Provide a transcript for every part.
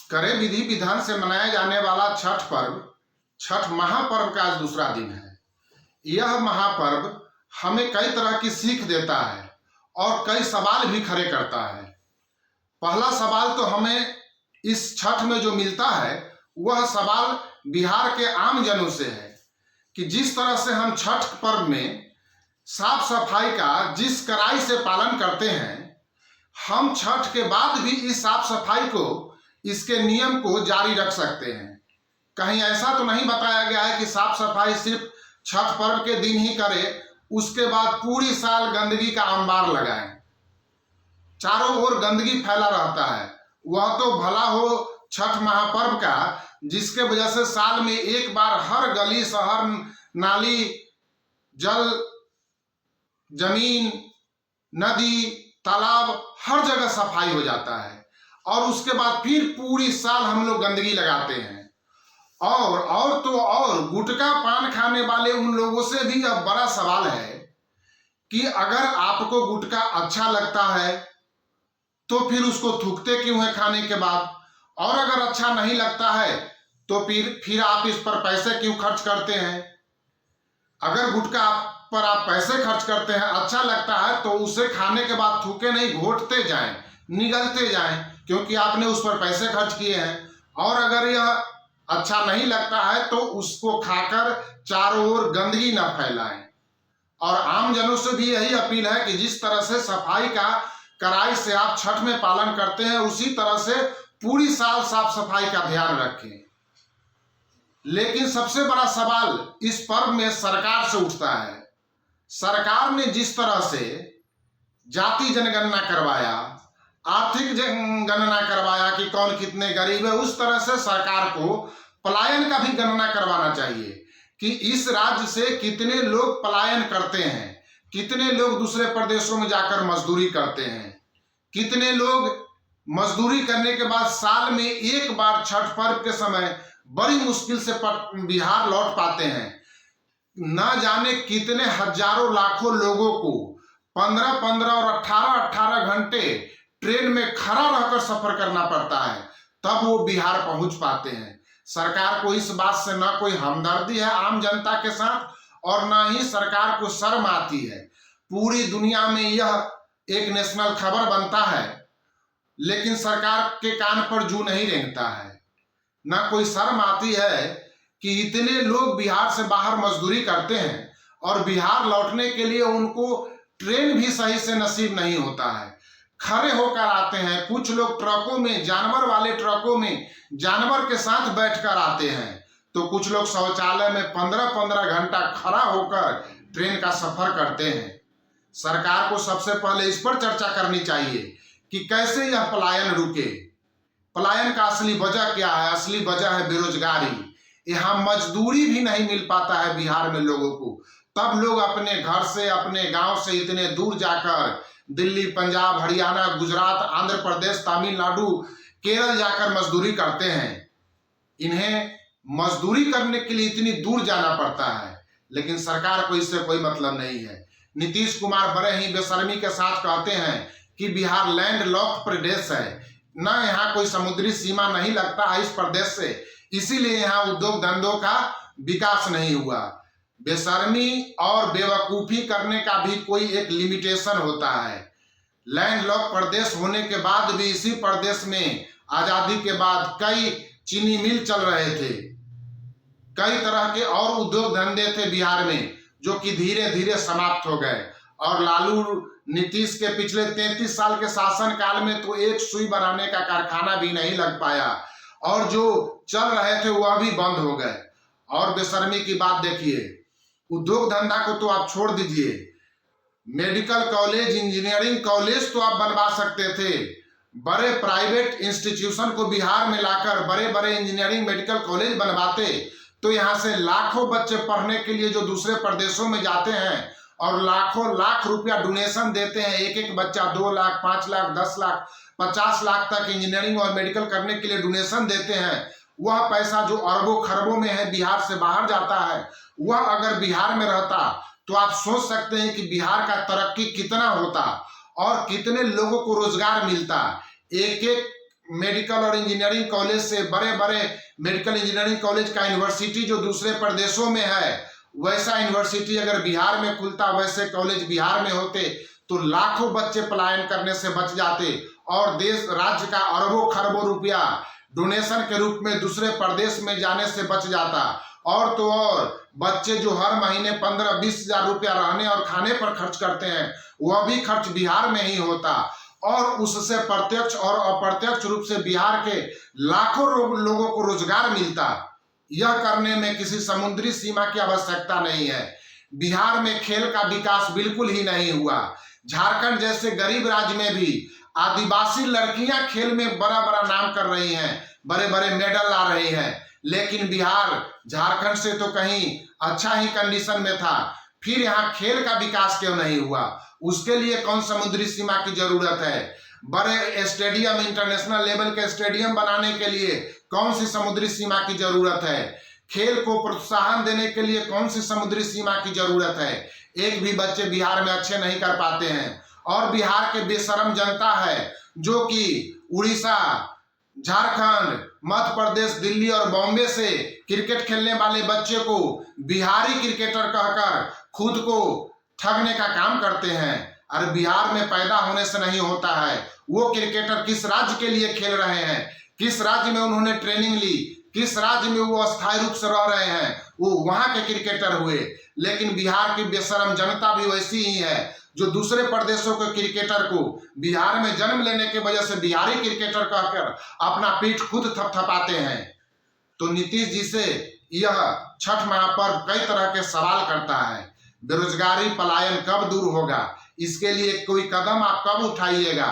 करे विधि विधान से मनाया जाने वाला छठ पर्व, छठ महापर्व का आज दूसरा दिन है। यह महापर्व हमें कई तरह की सीख देता है और कई सवाल भी खड़े करता है। पहला सवाल तो हमें इस छठ में जो मिलता है वह सवाल बिहार के आम जनों से है कि जिस तरह से हम छठ पर्व में साफ सफाई का जिस कड़ाई से पालन करते हैं, हम छठ के बाद भी इस साफ सफाई को, इसके नियम को जारी रख सकते हैं। कहीं ऐसा तो नहीं बताया गया है कि साफ सफाई सिर्फ छठ पर्व के दिन ही करें, उसके बाद पूरी साल गंदगी का अंबार लगाएं। चारों ओर गंदगी फैला रहता है। वह तो भला हो छठ महापर्व का, जिसके वजह से साल में एक बार हर गली, शहर, नाली, जल, जमीन, नदी, तालाब, हर जगह सफाई हो जाता है और उसके बाद फिर पूरी साल हम लोग गंदगी लगाते हैं। और गुटखा पान खाने वाले उन लोगों से भी अब बड़ा सवाल है कि अगर आपको गुटखा अच्छा लगता है तो फिर उसको थूकते क्यों है खाने के बाद, और अगर अच्छा नहीं लगता है तो फिर आप इस पर पैसे क्यों खर्च करते हैं। अगर गुटखा पर आप पैसे खर्च करते हैं, अच्छा लगता है, तो उसे खाने के बाद थूके नहीं, घोटते जाएं, निगलते जाएं, क्योंकि आपने उस पर पैसे खर्च किए हैं। और अगर यह अच्छा नहीं लगता है तो उसको खाकर चारों ओर गंदगी न फैलाएं। और आम जनों से भी यही अपील है कि जिस तरह से सफाई का कड़ाई से आप छठ में पालन करते हैं, उसी तरह से पूरी साल साफ सफाई का ध्यान रखें। लेकिन सबसे बड़ा सवाल इस पर्व में सरकार से उठता है। सरकार ने जिस तरह से जाति जनगणना करवाया, आर्थिक गणना करवाया कि कौन कितने गरीब है, उस तरह से सरकार को पलायन का भी गणना करवाना चाहिए कि इस राज्य से कितने लोग पलायन करते हैं, कितने लोग दूसरे प्रदेशों में जाकर मजदूरी करते हैं, कितने लोग मजदूरी करने के बाद साल में एक बार छठ पर्व के समय बड़ी मुश्किल से बिहार लौट पाते हैं। ना जाने कितने हजारों लाखों लोगों को 15-15 और 18-18 घंटे ट्रेन में खड़ा रहकर सफर करना पड़ता है, तब वो बिहार पहुंच पाते हैं। सरकार को इस बात से ना कोई हमदर्दी है आम जनता के साथ, और ना ही सरकार को शर्म आती है। पूरी दुनिया में यह एक नेशनल खबर बनता है, लेकिन सरकार के कान पर जू नहीं रेंगता है। ना कोई शर्म आती है कि इतने लोग बिहार से बाहर मजदूरी करते हैं और बिहार लौटने के लिए उनको ट्रेन भी सही से नसीब नहीं होता है, खड़े होकर आते हैं। कुछ लोग ट्रकों में, जानवर वाले ट्रकों में जानवर के साथ बैठकर आते हैं, तो कुछ लोग शौचालय में 15-15 घंटा खड़ा होकर ट्रेन का सफर करते हैं। सरकार को सबसे पहले इस पर चर्चा करनी चाहिए कि कैसे यह पलायन रुके। पलायन का असली वजह क्या है? असली वजह है बेरोजगारी। यहाँ मजदूरी भी नहीं मिल पाता है बिहार में लोगों को, तब लोग अपने घर से, अपने गांव से इतने दूर जाकर दिल्ली, पंजाब, हरियाणा, गुजरात, आंध्र प्रदेश, तमिलनाडु, केरल जाकर मजदूरी करते हैं। इन्हें मजदूरी करने के लिए इतनी दूर जाना पड़ता है, लेकिन सरकार को इससे कोई मतलब नहीं है। नीतीश कुमार बड़े ही बेशर्मी के साथ कहते हैं कि बिहार लैंड लॉक्ड प्रदेश है, ना यहाँ कोई समुद्री सीमा नहीं लगता है इस प्रदेश से, इसीलिए यहाँ उद्योग धंधों का विकास नहीं हुआ। बेशर्मी और बेवकूफी करने का भी कोई एक लिमिटेशन होता है। लैंड लॉक प्रदेश होने के बाद भी इसी प्रदेश में आजादी के बाद कई चीनी मिल चल रहे थे, कई तरह के और उद्योग धंधे थे बिहार में, जो कि धीरे धीरे समाप्त हो गए। और लालू नीतीश के पिछले 33 साल के शासन काल में तो एक सुई बनाने का कारखाना भी नहीं लग पाया, और जो चल रहे थे वह भी बंद हो गए। और बेशर्मी की बात देखिए, उद्योग धंधा को तो आप छोड़ दीजिए, मेडिकल कॉलेज, इंजीनियरिंग कॉलेज तो आप बनवा सकते थे। बड़े प्राइवेट इंस्टीट्यूशन को बिहार में लाकर बड़े बड़े इंजीनियरिंग मेडिकल कॉलेज बनवाते तो यहाँ से लाखों बच्चे पढ़ने के लिए जो दूसरे प्रदेशों में जाते हैं और लाखों लाख रुपया डोनेशन देते हैं, एक एक बच्चा 2 लाख, 5 लाख, 10 लाख, 50 लाख तक इंजीनियरिंग और मेडिकल करने के लिए डोनेशन देते हैं, वह पैसा जो अरबों खरबों में है बिहार से बाहर जाता है, वह अगर बिहार में रहता तो आप सोच सकते हैं कि बिहार का तरक्की कितना होता और कितने लोगों को रोजगार मिलता। एक एक मेडिकल और इंजीनियरिंग कॉलेज से, बड़े बड़े मेडिकल इंजीनियरिंग कॉलेज का यूनिवर्सिटी जो दूसरे प्रदेशों में है, वैसा यूनिवर्सिटी अगर बिहार में खुलता, वैसे कॉलेज बिहार में होते, तो लाखों बच्चे पलायन करने से बच जाते और देश राज्य का अरबों खरबों रुपया डोनेशन के रूप में दूसरे प्रदेश में जाने से बच जाता। और तो और बच्चे जो हर महीने 15-20 हजार रुपया रहने और खाने पर खर्च करते हैं, वह भी खर्च बिहार में ही होता और उससे प्रत्यक्ष और अप्रत्यक्ष रूप से बिहार के लाखों लोगों को रोजगार मिलता। यह करने में किसी समुद्री सीमा की आवश्यकता नहीं है। बिहार में खेल का विकास बिल्कुल ही नहीं हुआ। झारखंड जैसे गरीब राज्य में भी आदिवासी लड़कियां खेल में बड़ा बड़ा नाम कर रही हैं, बड़े बड़े मेडल ला रही हैं, लेकिन बिहार झारखंड से तो कहीं अच्छा ही कंडीशन में था। फिर यहाँ खेल का विकास क्यों नहीं हुआ? उसके लिए कौन समुद्री सीमा की जरूरत है? बड़े स्टेडियम, इंटरनेशनल लेवल के स्टेडियम बनाने के लिए कौन सी समुद्री सीमा की जरूरत है? खेल को प्रोत्साहन देने के लिए कौन सी समुद्री सीमा की जरूरत है? एक भी बच्चे बिहार में अच्छे नहीं कर पाते हैं। और बिहार के बेशरम जनता है जो कि उड़ीसा, झारखंड, मध्य प्रदेश, दिल्ली और बॉम्बे से क्रिकेट खेलने वाले बच्चे को बिहारी क्रिकेटर कहकर खुद को ठगने का काम करते हैं। अरे बिहार में पैदा होने से नहीं होता है। वो क्रिकेटर किस राज्य के लिए खेल रहे हैं, किस राज्य में उन्होंने ट्रेनिंग ली, किस राज्य में वो अस्थायी रूप से रह रहे हैं, वो वहां के क्रिकेटर हुए। लेकिन बिहार की बेशरम जनता भी वैसी ही है जो दूसरे प्रदेशों के क्रिकेटर को बिहार में जन्म लेने की वजह से बिहारी क्रिकेटर कहकर अपना पीठ खुद थपथपाते हैं। तो नीतीश जी से यह छठ महापर्व कई तरह के सवाल करता है। बेरोजगारी पलायन कब दूर होगा? इसके लिए कोई कदम आप कब उठाइएगा?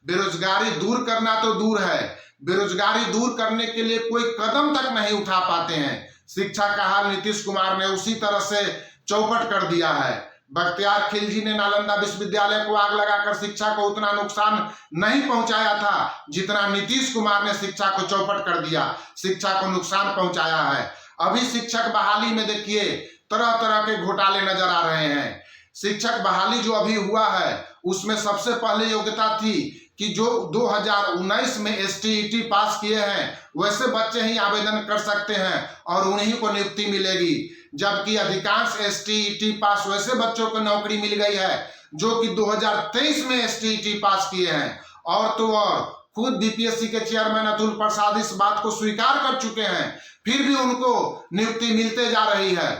बेरोजगारी दूर करना तो दूर है, बेरोजगारी दूर करने के लिए कोई कदम तक नहीं उठा पाते हैं। शिक्षा का हाल नीतीश कुमार ने उसी तरह से चौपट कर दिया है। बख्तियार खिलजी ने नालंदा विश्वविद्यालय को आग लगाकर शिक्षा को उतना नुकसान नहीं पहुंचाया था जितना नीतीश कुमार ने शिक्षा को चौपट कर दिया, शिक्षा को नुकसान पहुंचाया है। अभी शिक्षक बहाली में देखिए तरह तरह के घोटाले नजर आ रहे हैं। शिक्षक बहाली जो अभी हुआ है उसमें सबसे पहले योग्यता थी कि जो 2019 में STET पास किए हैं वैसे बच्चे ही आवेदन कर सकते हैं और उन्हीं को नियुक्ति मिलेगी, जबकि अधिकांश STET पास वैसे बच्चों को नौकरी मिल गई है जो कि 2023 में STET पास किए हैं। और तो और खुद BPSC के चेयरमैन अतुल प्रसाद इस बात को स्वीकार कर चुके हैं, फिर भी उनको नियुक्ति मिलते जा रही है।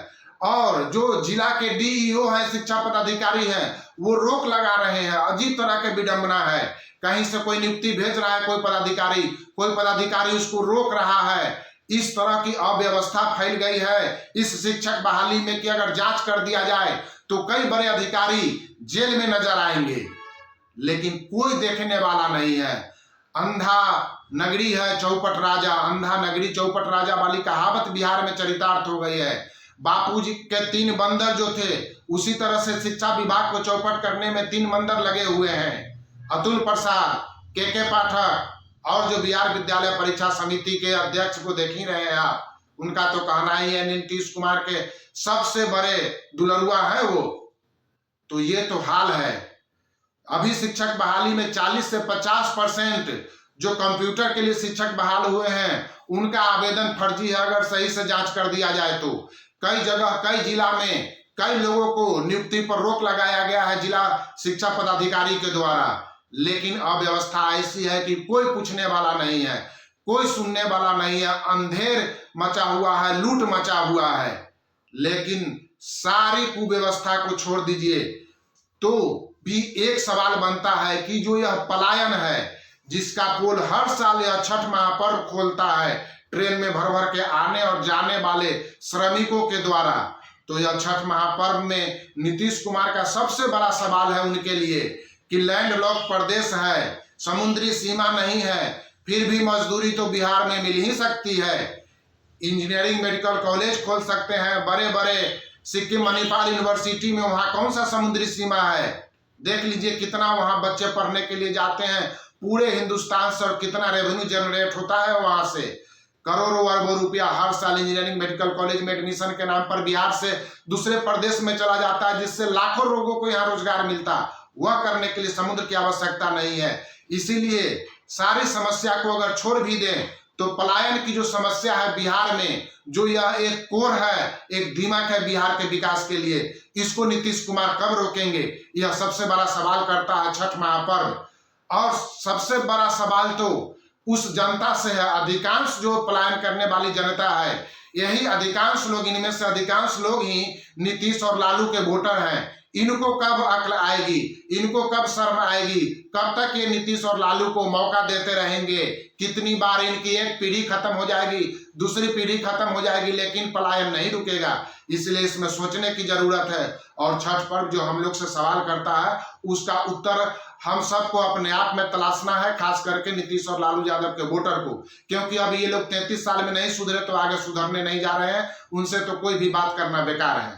और जो जिला के DEO हैं, शिक्षा पदाधिकारी हैं, वो रोक लगा रहे हैं। अजीब तरह के विडंबना है, कहीं से कोई नियुक्ति भेज रहा है कोई पदाधिकारी उसको रोक रहा है। इस तरह की अव्यवस्था फैल गई है इस शिक्षक बहाली में कि अगर जांच कर दिया जाए तो कई बड़े अधिकारी जेल में नजर आएंगे, लेकिन कोई देखने वाला नहीं है। अंधा नगरी है चौपट राजा, अंधा नगरी चौपट राजा वाली कहावत बिहार में चरितार्थ हो गई है। बापूजी के 3 बंदर जो थे, उसी तरह से शिक्षा विभाग को चौपट करने में 3 बंदर लगे हुए हैं। अतुल प्रसाद, के पाठक और जो बिहार विद्यालय परीक्षा समिति के अध्यक्ष को देख ही रहे हैं आप, उनका तो कहना ही है नीतीश कुमार के सबसे बड़े दुलरुआ है वो। तो ये तो हाल है। अभी शिक्षक बहाली में 40 से 50% जो कंप्यूटर के लिए शिक्षक बहाल हुए हैं उनका आवेदन फर्जी है। अगर सही से जांच कर दिया जाए तो कई जगह, कई जिला में कई लोगों को नियुक्ति पर रोक लगाया गया है जिला शिक्षा पदाधिकारी के द्वारा। लेकिन अव्यवस्था ऐसी है कि कोई पूछने वाला नहीं है, कोई सुनने वाला नहीं है। अंधेर मचा हुआ है, लूट मचा हुआ है। लेकिन सारी कुव्यवस्था को छोड़ दीजिए तो भी एक सवाल बनता है कि जो यह पलायन है जिसका पोल हर साल यह छठ महापर्व खोलता है ट्रेन में भर भर के आने और जाने वाले श्रमिकों के द्वारा, तो यह छठ महापर्व में नीतीश कुमार का सबसे बड़ा सवाल है उनके लिए कि लैंड लॉक प्रदेश है, समुद्री सीमा नहीं है, फिर भी मजदूरी तो बिहार में मिल ही सकती है। इंजीनियरिंग मेडिकल कॉलेज खोल सकते हैं बड़े बड़े, सिक्किम मणिपाल यूनिवर्सिटी में, वहां कौन सा समुद्री सीमा है? देख लीजिए कितना वहां बच्चे पढ़ने के लिए जाते हैं पूरे हिंदुस्तान से और कितना रेवेन्यू जनरेट होता है वहां से। करोड़ों अरबों रुपया हर साल इंजीनियरिंग मेडिकल कॉलेज में एडमिशन के नाम पर बिहार से दूसरे प्रदेश में चला जाता है, जिससे लाखों लोगों को यहाँ रोजगार मिलता। वह करने के लिए समुद्र की आवश्यकता नहीं है। इसीलिए सारी समस्या को अगर छोड़ भी दें तो पलायन की जो समस्या है बिहार में, जो यह एक कोर है, एक दीमक है बिहार के विकास के लिए, इसको नीतीश कुमार कब रोकेंगे, यह सबसे बड़ा सवाल करता है छठ महापर्व। और सबसे बड़ा सवाल तो उस जनता से है, अधिकांश जो पलायन करने वाली जनता है, यही अधिकांश लोग, इनमें से अधिकांश लोग ही नीतीश और लालू के वोटर हैं। इनको कब अक्ल आएगी, इनको कब शर्म आएगी, कब तक ये नीतीश और लालू को मौका देते रहेंगे? कितनी बार इनकी एक पीढ़ी खत्म हो जाएगी, दूसरी पीढ़ी खत्म हो जाएगी, लेकिन पलायन नहीं रुकेगा। इसलिए इसमें सोचने की जरूरत है। और छठ पर्व जो हम लोग से सवाल करता है, उसका उत्तर हम सबको अपने आप में तलाशना है, खास करके नीतीश और लालू यादव के वोटर को, क्योंकि अब ये लोग 33 साल में नहीं सुधरे तो आगे सुधरने नहीं जा रहे हैं। उनसे तो कोई भी बात करना बेकार है।